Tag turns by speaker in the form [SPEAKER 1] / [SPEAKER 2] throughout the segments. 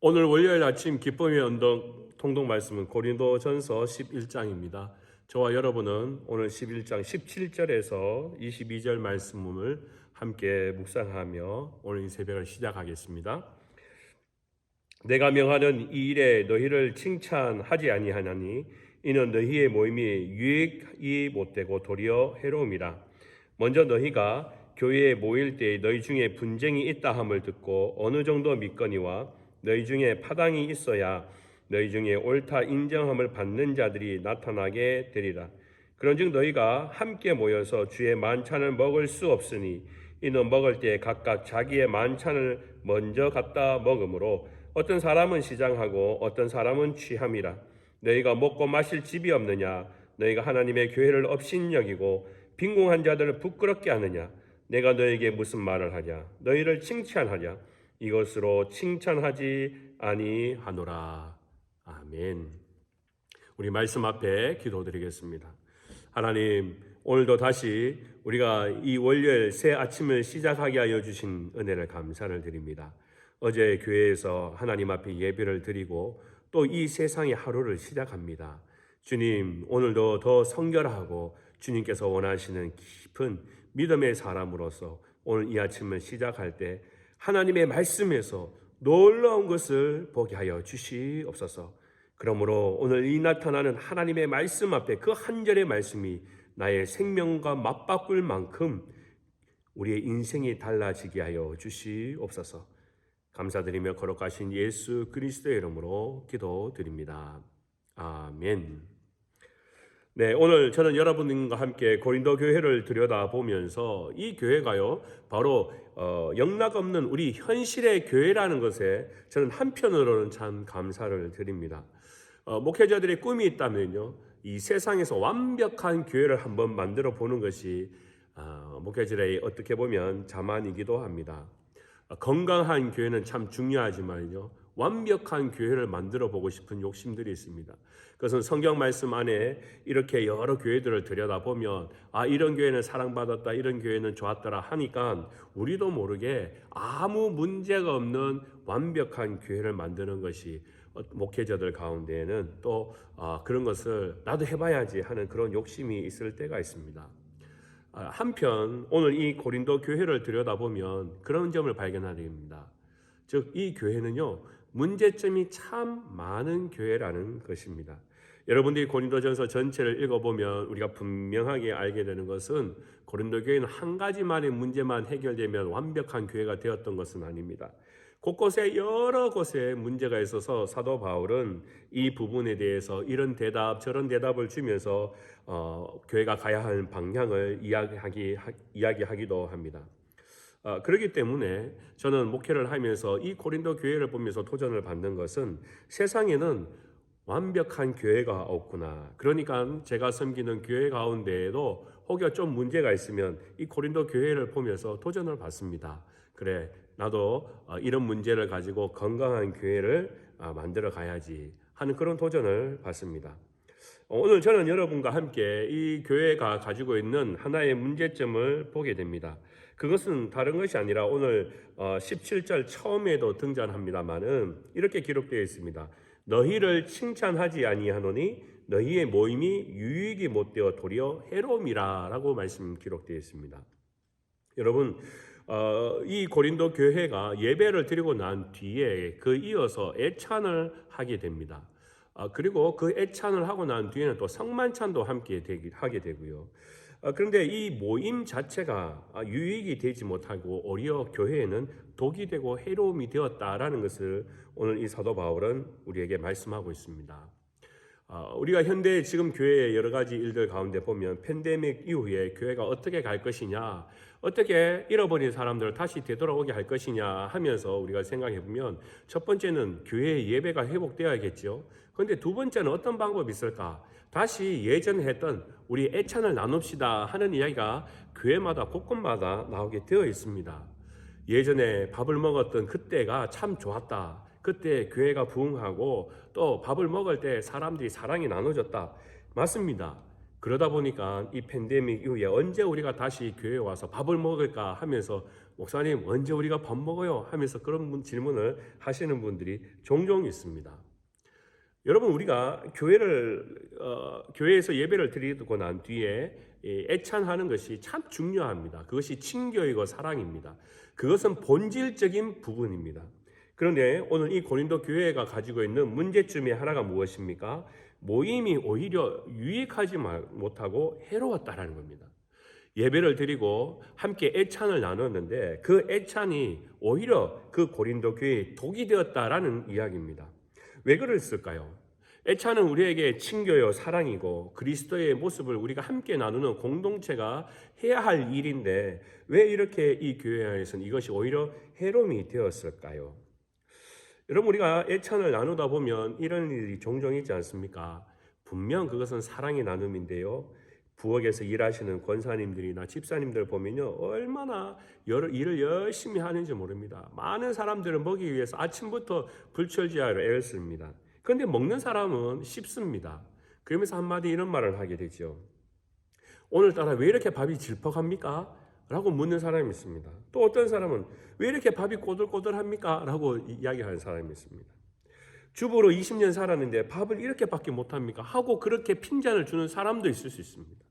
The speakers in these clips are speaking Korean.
[SPEAKER 1] 오늘 월요일 아침 기쁨의 언덕 통독 말씀은 고린도전서 11장입니다. 저와 여러분은 오늘 11장 17절에서 22절 말씀을 함께 묵상하며 오늘 이 새벽을 시작하겠습니다. 내가 명하는 이 일에 너희를 칭찬하지 아니하나니 이는 너희의 모임이 유익이 못되고 도리어 해로움이라. 먼저 너희가 교회에 모일 때 너희 중에 분쟁이 있다 함을 듣고 어느 정도 믿거니와 너희 중에 파당이 있어야 너희 중에 옳다 인정함을 받는 자들이 나타나게 되리라. 그런즉 너희가 함께 모여서 주의 만찬을 먹을 수 없으니 이는 먹을 때 각각 자기의 만찬을 먼저 갖다 먹으므로 어떤 사람은 시장하고 어떤 사람은 취함이라. 너희가 먹고 마실 집이 없느냐? 너희가 하나님의 교회를 업신여기고 빈궁한 자들을 부끄럽게 하느냐? 내가 너에게 무슨 말을 하냐? 너희를 칭찬하냐? 이것으로 칭찬하지 아니하노라. 아멘. 우리 말씀 앞에 기도드리겠습니다. 하나님, 오늘도 다시 우리가 이 월요일 새 아침을 시작하게 하여 주신 은혜를 감사를 드립니다. 어제 교회에서 하나님 앞에 예배를 드리고 또 이 세상의 하루를 시작합니다. 주님, 오늘도 더 성결하고 주님께서 원하시는 깊은 믿음의 사람으로서 오늘 이 아침을 시작할 때 하나님의 말씀에서 놀라운 것을 보게 하여 주시옵소서. 그러므로 오늘 이 나타나는 하나님의 말씀 앞에 그 한 절의 말씀이 나의 생명과 맞바꿀 만큼 우리의 인생이 달라지게 하여 주시옵소서. 감사드리며 거룩하신 예수 그리스도의 이름으로 기도드립니다. 아멘. 네, 오늘 저는 여러분과 함께 고린도 교회를 들여다보면서 이 교회가요 바로 영락없는 우리 현실의 교회라는 것에 저는 한편으로는 참 감사를 드립니다. 목회자들의 꿈이 있다면요 이 세상에서 완벽한 교회를 한번 만들어 보는 것이 목회자들의 어떻게 보면 자만이기도 합니다. 건강한 교회는 참 중요하지만요 완벽한 교회를 만들어 보고 싶은 욕심들이 있습니다. 그것은 성경 말씀 안에 이렇게 여러 교회들을 들여다보면 이런 교회는 사랑받았다, 이런 교회는 좋았더라 하니까 우리도 모르게 아무 문제가 없는 완벽한 교회를 만드는 것이 목회자들 가운데에는 또 그런 것을 나도 해봐야지 하는 그런 욕심이 있을 때가 있습니다. 한편 오늘 이 고린도 교회를 들여다보면 그런 점을 발견하게 됩니다. 즉 이 교회는요 문제점이 참 많은 교회라는 것입니다. 여러분들이 고린도전서 전체를 읽어보면 우리가 분명하게 알게 되는 것은 고린도 교회는 한 가지만의 문제만 해결되면 완벽한 교회가 되었던 것은 아닙니다. 곳곳에 여러 곳에 문제가 있어서 사도 바울은 이 부분에 대해서 이런 대답 저런 대답을 주면서 교회가 가야 하는 방향을 이야기하기도 합니다. 그렇기 때문에 저는 목회를 하면서 이 고린도 교회를 보면서 도전을 받는 것은 세상에는 완벽한 교회가 없구나. 그러니까 제가 섬기는 교회 가운데에도 혹여 좀 문제가 있으면 이 고린도 교회를 보면서 도전을 받습니다. 그래, 나도 이런 문제를 가지고 건강한 교회를 만들어 가야지 하는 그런 도전을 받습니다. 오늘 저는 여러분과 함께 이 교회가 가지고 있는 하나의 문제점을 보게 됩니다. 그것은 다른 것이 아니라 오늘 17절 처음에도 등장합니다마는 이렇게 기록되어 있습니다. 너희를 칭찬하지 아니하노니 너희의 모임이 유익이 못되어 도리어 해로움이라 라고 말씀 기록되어 있습니다. 여러분 이 고린도 교회가 예배를 드리고 난 뒤에 그 이어서 애찬을 하게 됩니다. 그리고 그 애찬을 하고 난 뒤에는 또 성만찬도 함께 하게 되고요. 그런데 이 모임 자체가 유익이 되지 못하고 오히려 교회에는 독이 되고 해로움이 되었다라는 것을 오늘 이 사도 바울은 우리에게 말씀하고 있습니다. 우리가 현대 지금 교회의 여러 가지 일들 가운데 보면 팬데믹 이후에 교회가 어떻게 갈 것이냐, 어떻게 잃어버린 사람들을 다시 되돌아오게 할 것이냐 하면서 우리가 생각해 보면 첫 번째는 교회의 예배가 회복되어야겠죠. 그런데 두 번째는 어떤 방법이 있을까? 다시 예전에 했던 우리 애찬을 나눕시다 하는 이야기가 교회마다 곳곳마다 나오게 되어 있습니다. 예전에 밥을 먹었던 그때가 참 좋았다. 그때 교회가 부흥하고 또 밥을 먹을 때 사람들이 사랑이 나눠졌다. 맞습니다. 그러다 보니까 이 팬데믹 이후에 언제 우리가 다시 교회에 와서 밥을 먹을까 하면서 목사님 언제 우리가 밥 먹어요? 하면서 그런 질문을 하시는 분들이 종종 있습니다. 여러분 우리가 교회에서 예배를 드리고 난 뒤에 애찬하는 것이 참 중요합니다. 그것이 친교이고 사랑입니다. 그것은 본질적인 부분입니다. 그런데 오늘 이 고린도 교회가 가지고 있는 문제점이 하나가 무엇입니까? 모임이 오히려 유익하지 못하고 해로웠다라는 겁니다. 예배를 드리고 함께 애찬을 나눴는데 그 애찬이 오히려 그 고린도 교회에 독이 되었다라는 이야기입니다. 왜 그랬을까요? 애찬은 우리에게 친교요 사랑이고 그리스도의 모습을 우리가 함께 나누는 공동체가 해야 할 일인데 왜 이렇게 이 교회 안에서는 이것이 오히려 해로움이 되었을까요? 여러분 우리가 애찬을 나누다 보면 이런 일이 종종 있지 않습니까? 분명 그것은 사랑의 나눔인데요. 부엌에서 일하시는 권사님들이나 집사님들 보면요 얼마나 일을 열심히 하는지 모릅니다. 많은 사람들을 먹이기 위해서 아침부터 불철주야로 애를 씁니다. 그런데 먹는 사람은 쉽습니다. 그러면서 한마디 이런 말을 하게 되죠. 오늘따라 왜 이렇게 밥이 질퍽합니까? 라고 묻는 사람이 있습니다. 또 어떤 사람은 왜 이렇게 밥이 꼬들꼬들합니까? 라고 이야기하는 사람이 있습니다. 주부로 20년 살았는데 밥을 이렇게밖에 못합니까? 하고 그렇게 핀잔을 주는 사람도 있을 수 있습니다.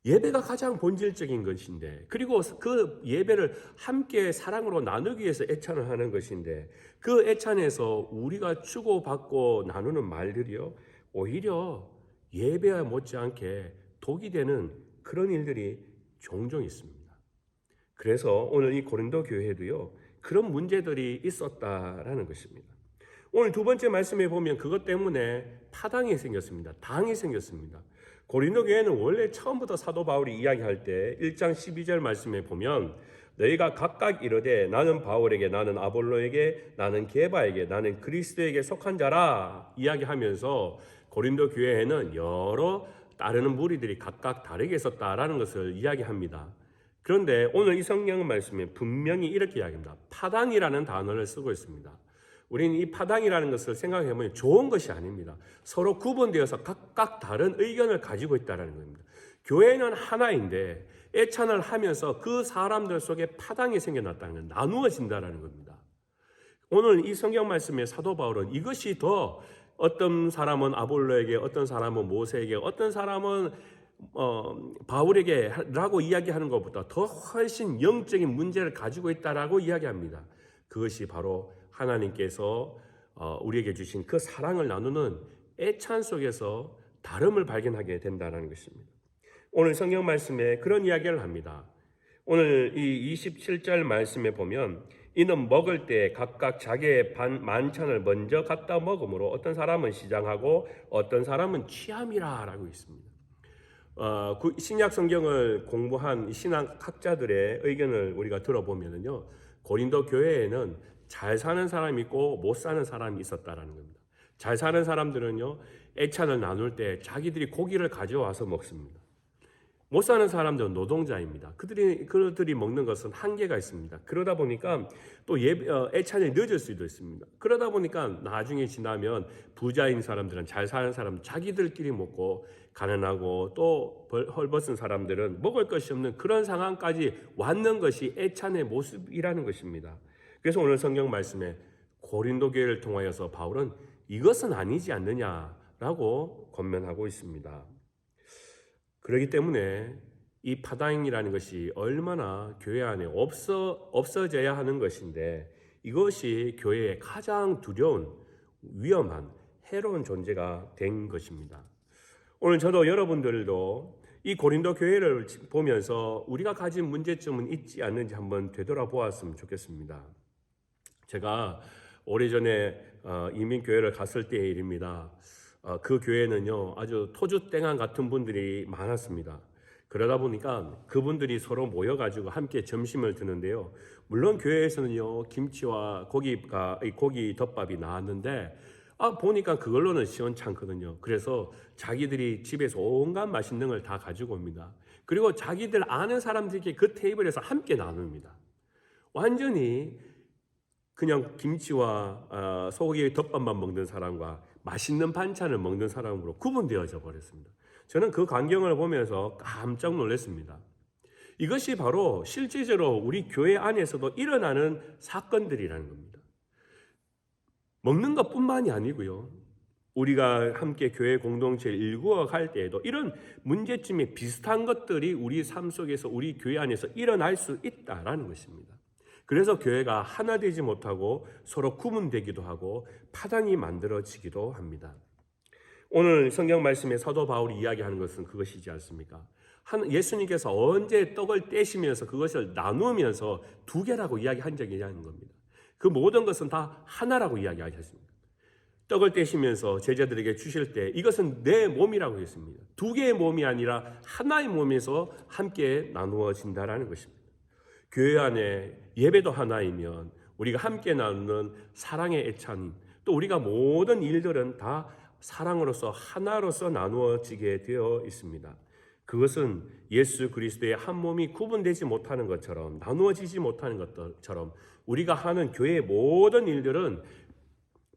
[SPEAKER 1] 예배가 가장 본질적인 것인데 그리고 그 예배를 함께 사랑으로 나누기 위해서 애찬을 하는 것인데 그 애찬에서 우리가 주고받고 나누는 말들이요 오히려 예배와 못지않게 독이 되는 그런 일들이 종종 있습니다. 그래서 오늘 이 고린도 교회도요 그런 문제들이 있었다라는 것입니다. 오늘 두 번째 말씀에 보면 그것 때문에 파당이 생겼습니다. 당이 생겼습니다. 고린도 교회는 원래 처음부터 사도 바울이 이야기할 때 1장 12절 말씀에 보면 너희가 각각 이르되 나는 바울에게 나는 아볼로에게 나는 게바에게 나는 그리스도에게 속한 자라 이야기하면서 고린도 교회에는 여러 따르는 무리들이 각각 다르게 있었다라는 것을 이야기합니다. 그런데 오늘 이 성경 말씀에 분명히 이렇게 이야기합니다. 파당이라는 단어를 쓰고 있습니다. 우리는 이 파당이라는 것을 생각해보면 좋은 것이 아닙니다. 서로 구분되어서 각각 다른 의견을 가지고 있다는 겁니다. 교회는 하나인데 애찬을 하면서 그 사람들 속에 파당이 생겨났다는 건 나누어진다는 겁니다. 오늘 이 성경 말씀에 사도 바울은 이것이 더 어떤 사람은 아볼로에게 어떤 사람은 모세에게 어떤 사람은 바울에게 라고 이야기하는 것보다 더 훨씬 영적인 문제를 가지고 있다라고 이야기합니다. 그것이 바로 하나님께서 우리에게 주신 그 사랑을 나누는 애찬 속에서 다름을 발견하게 된다는 것입니다. 오늘 성경 말씀에 그런 이야기를 합니다. 오늘 이 27절 말씀에 보면 이는 먹을 때 각각 자기의 만찬을 먼저 갖다 먹으므로 어떤 사람은 시장하고 어떤 사람은 취함이라 라고 있습니다. 신약 성경을 공부한 신학학자들의 의견을 우리가 들어보면요 고린도 교회에는 잘 사는 사람이 있고 못 사는 사람이 있었다라는 겁니다. 잘 사는 사람들은요 애찬을 나눌 때 자기들이 고기를 가져와서 먹습니다. 못 사는 사람들은 노동자입니다. 그들이 먹는 것은 한계가 있습니다. 그러다 보니까 또 애찬이 늦을 수도 있습니다. 그러다 보니까 나중에 지나면 부자인 사람들은 잘 사는 사람은 자기들끼리 먹고 가난하고 또 헐벗은 사람들은 먹을 것이 없는 그런 상황까지 왔는 것이 애찬의 모습이라는 것입니다. 그래서 오늘 성경 말씀에 고린도 교회를 통하여서 바울은 이것은 아니지 않느냐라고 권면하고 있습니다. 그렇기 때문에 이 파당이라는 것이 얼마나 교회 안에 없어져야 하는 것인데 이것이 교회의 가장 두려운 위험한 해로운 존재가 된 것입니다. 오늘 저도 여러분들도 이 고린도 교회를 보면서 우리가 가진 문제점은 있지 않는지 한번 되돌아보았으면 좋겠습니다. 제가 오래전에 이민교회를 갔을 때의 일입니다. 그 교회는요 아주 토주땡한 같은 분들이 많았습니다. 그러다 보니까 그분들이 서로 모여가지고 함께 점심을 드는데요. 물론 교회에서는요 김치와 고기 덮밥이 나왔는데 보니까 그걸로는 시원찮거든요. 그래서 자기들이 집에서 온갖 맛있는 걸 다 가지고 옵니다. 그리고 자기들 아는 사람들끼리 그 테이블에서 함께 나눕니다. 완전히 그냥 김치와 소고기 덮밥만 먹는 사람과 맛있는 반찬을 먹는 사람으로 구분되어져 버렸습니다. 저는 그 광경을 보면서 깜짝 놀랐습니다. 이것이 바로 실제적으로 우리 교회 안에서도 일어나는 사건들이라는 겁니다. 먹는 것뿐만이 아니고요. 우리가 함께 교회 공동체를 일구어 갈 때에도 이런 문제점이 비슷한 것들이 우리 삶 속에서 우리 교회 안에서 일어날 수 있다라는 것입니다. 그래서 교회가 하나 되지 못하고 서로 구분되기도 하고 파당이 만들어지기도 합니다. 오늘 성경 말씀에 사도 바울이 이야기하는 것은 그것이지 않습니까? 예수님께서 언제 떡을 떼시면서 그것을 나누면서 두 개라고 이야기한 적이 있는 겁니다. 그 모든 것은 다 하나라고 이야기하셨습니다. 떡을 떼시면서 제자들에게 주실 때 이것은 내 몸이라고 했습니다. 두 개의 몸이 아니라 하나의 몸에서 함께 나누어진다라는 것입니다. 교회 안에 예배도 하나이면 우리가 함께 나누는 사랑의 애찬, 또 우리가 모든 일들은 다 사랑으로서 하나로서 나누어지게 되어 있습니다. 그것은 예수 그리스도의 한 몸이 구분되지 못하는 것처럼, 나누어지지 못하는 것처럼 우리가 하는 교회의 모든 일들은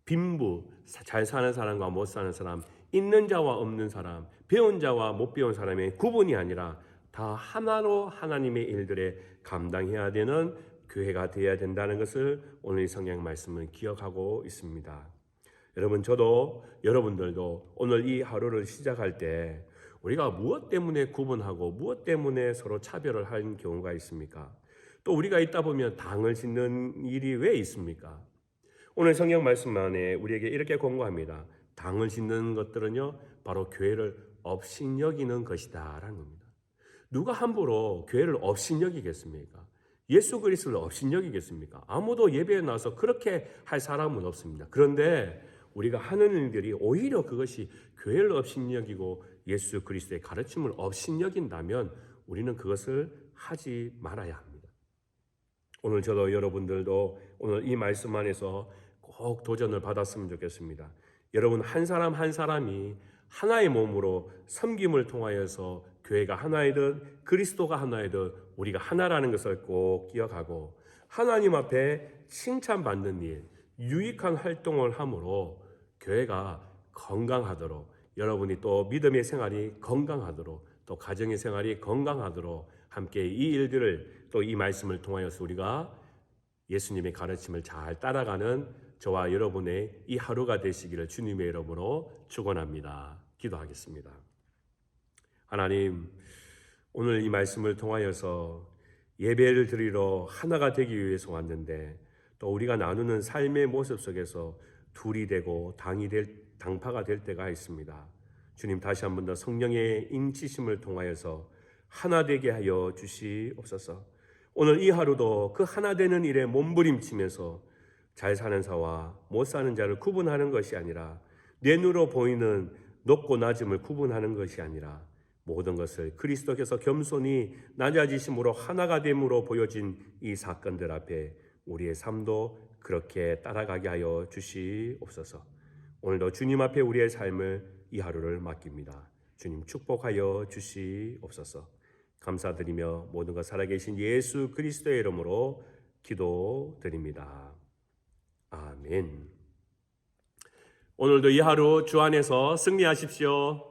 [SPEAKER 1] 빈부, 잘 사는 사람과 못 사는 사람, 있는 자와 없는 사람, 배운 자와 못 배운 사람의 구분이 아니라 다 하나로 하나님의 일들에 감당해야 되는 교회가 되어야 된다는 것을 오늘 이 성경 말씀은 기억하고 있습니다. 여러분, 저도 여러분들도 오늘 이 하루를 시작할 때 우리가 무엇 때문에 구분하고 무엇 때문에 서로 차별을 하는 경우가 있습니까? 또 우리가 있다 보면 당을 짓는 일이 왜 있습니까? 오늘 성경 말씀 안에 우리에게 이렇게 권고합니다. 당을 짓는 것들은요, 바로 교회를 업신여기는 것이다 라는 겁니다. 누가 함부로 교회를 업신여기겠습니까? 예수 그리스도를 업신여기겠습니까? 아무도 예배에 나와서 그렇게 할 사람은 없습니다. 그런데 우리가 하는 일들이 오히려 그것이 교회를 업신여기고 예수 그리스도의 가르침을 업신여긴다면 우리는 그것을 하지 말아야 합니다. 오늘 저도 여러분들도 오늘 이 말씀 안에서 꼭 도전을 받았으면 좋겠습니다. 여러분 한 사람 한 사람이 하나의 몸으로 섬김을 통하여서 교회가 하나이든 그리스도가 하나이든 우리가 하나라는 것을 꼭 기억하고 하나님 앞에 칭찬받는 일, 유익한 활동을 함으로 교회가 건강하도록 여러분이 또 믿음의 생활이 건강하도록 또 가정의 생활이 건강하도록 함께 이 일들을 또 이 말씀을 통하여서 우리가 예수님의 가르침을 잘 따라가는 저와 여러분의 이 하루가 되시기를 주님의 이름으로 축원합니다. 기도하겠습니다. 하나님, 오늘 이 말씀을 통하여서 예배를 드리러 하나가 되기 위해서 왔는데 또 우리가 나누는 삶의 모습 속에서 둘이 되고 당파가 될 때가 있습니다. 주님, 다시 한 번 더 성령의 인치심을 통하여서 하나 되게 하여 주시옵소서. 오늘 이 하루도 그 하나 되는 일에 몸부림치면서 잘 사는 자와 못 사는 자를 구분하는 것이 아니라 내 눈으로 보이는 높고 낮음을 구분하는 것이 아니라 모든 것을 그리스도께서 겸손히 낮아지심으로 하나가 됨으로 보여진 이 사건들 앞에 우리의 삶도 그렇게 따라가게 하여 주시옵소서. 오늘도 주님 앞에 우리의 삶을 이 하루를 맡깁니다. 주님 축복하여 주시옵소서. 감사드리며 모든 것 살아계신 예수 그리스도의 이름으로 기도드립니다. 아멘. 오늘도 이 하루 주 안에서 승리하십시오.